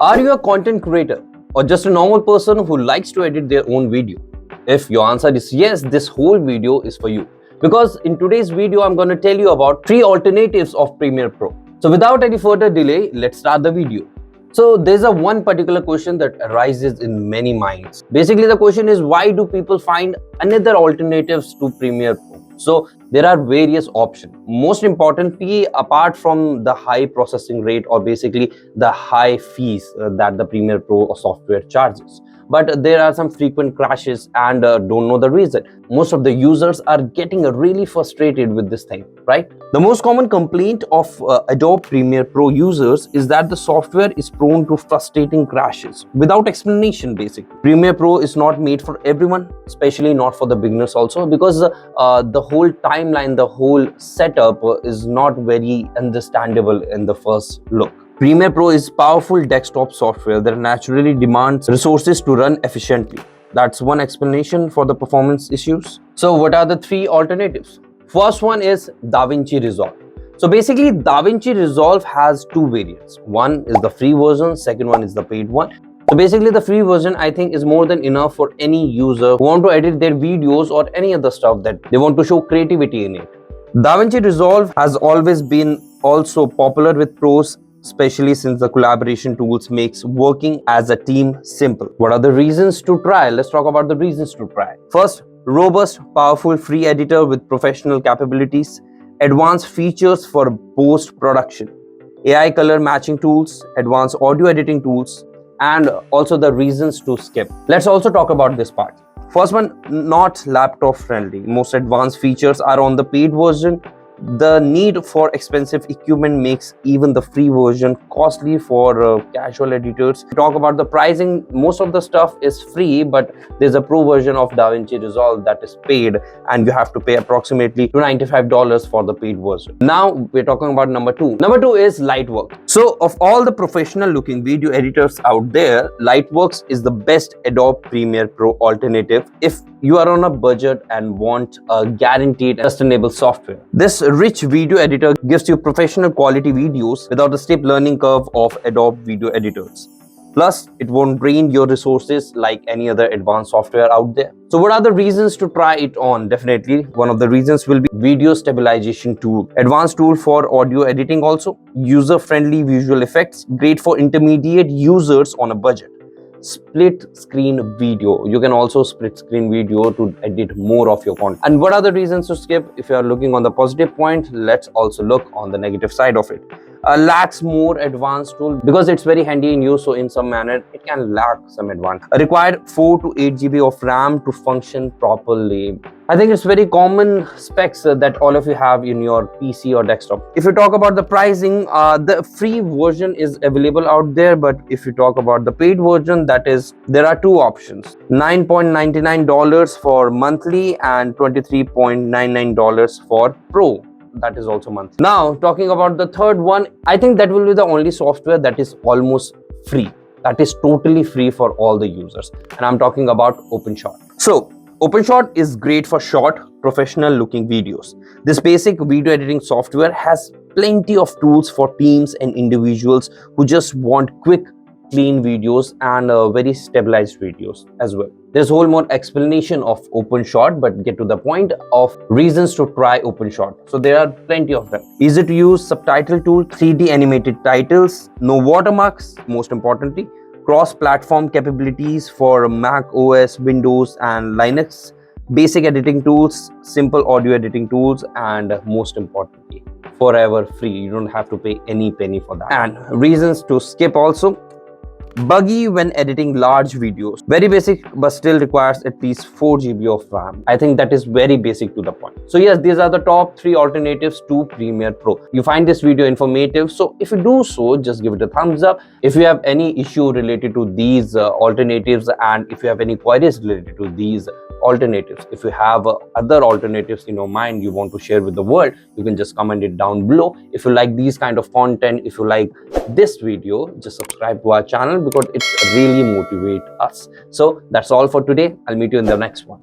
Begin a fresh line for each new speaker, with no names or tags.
Are you a content creator or just a normal person who likes to edit their own video? If your answer is yes, this whole video is for you. Because in today's video, I'm going to tell you about 3 alternatives of Premiere Pro. So without any further delay, let's start the video. So there's one particular question that arises in many minds. Basically, the question is, why do people find another alternatives to Premiere Pro? So there are various options. Most importantly, apart from the high processing rate or basically the high fees that the Premiere Pro software charges. But there are some frequent crashes and don't know the reason. Most of the users are getting really frustrated with this thing, right? The most common complaint of Adobe Premiere Pro users is that the software is prone to frustrating crashes without explanation, basically. Premiere Pro is not made for everyone, especially not for the beginners also, because the whole timeline, the whole setup is not very understandable in the first look. Premiere Pro is powerful desktop software that naturally demands resources to run efficiently. That's one explanation for the performance issues. So what are the 3 alternatives? First one is DaVinci Resolve. So basically, DaVinci Resolve has 2 variants. One is the free version, second one is the paid one. So basically, the free version I think is more than enough for any user who want to edit their videos or any other stuff that they want to show creativity in it. DaVinci Resolve has always been also popular with pros, especially since the collaboration tools makes working as a team simple. What are the reasons to try? Let's talk about the reasons to try. First, robust, powerful free editor with professional capabilities, advanced features for post-production, AI color matching tools, advanced audio editing tools, and also the reasons to skip. Let's also talk about this part. First one, not laptop friendly. Most advanced features are on the paid version. The need for expensive equipment makes even the free version costly for casual editors. To talk about the pricing, most of the stuff is free, but there's a pro version of DaVinci Resolve that is paid, and you have to pay approximately $95 for the paid version. Now we're talking about number 2. Number 2 is Lightworks. So of all the professional looking video editors out there, Lightworks is the best Adobe Premiere Pro alternative if you are on a budget and want a guaranteed sustainable software. This rich video editor gives you professional quality videos without the steep learning curve of Adobe video editors. Plus, it won't drain your resources like any other advanced software out there. So what are the reasons to try it on? Definitely, one of the reasons will be video stabilization tool. Advanced tool for audio editing also. User-friendly visual effects. Great for intermediate users on a budget. Split screen video. You can also split screen video to edit more of your content. And what are the reasons to skip? If you are looking on the positive point, let's also look on the negative side of it. Lacks more advanced tool because it's very handy in use, so in some manner it can lack some advantage. Required 4 to 8 GB of RAM to function properly. I think it's very common specs that all of you have in your PC or desktop. If you talk about the pricing, the free version is available out there, but if you talk about the paid version, that is, there are 2 options. $9.99 for monthly and $23.99 for Pro. That is also monthly. Now talking about the third one, I think that will be the only software that is almost free, that is totally free for all the users, and I'm talking about OpenShot. So OpenShot is great for short, professional looking videos. This basic video editing software has plenty of tools for teams and individuals who just want quick, clean videos and very stabilized videos as well. There's a whole more explanation of OpenShot, but get to the point of reasons to try OpenShot. So there are plenty of them. Easy to use subtitle tool, 3D animated titles, no watermarks, most importantly, cross-platform capabilities for Mac OS, Windows and Linux, basic editing tools, simple audio editing tools, and most importantly, forever free. You don't have to pay any penny for that. And reasons to skip also. Buggy when editing large videos. Very basic, but still requires at least 4 GB of RAM. I think that is very basic to the point. So yes, these are the top 3 alternatives to Premiere Pro. You find this video informative, so if you do so, just give it a thumbs up. If you have any issue related to these alternatives, and if you have any queries related to these alternatives, if you have other alternatives in your mind you want to share with the world, you can just comment it down below. If you like these kind of content, if you like this video, just subscribe to our channel because it really motivates us. So that's all for today. I'll meet you in the next one.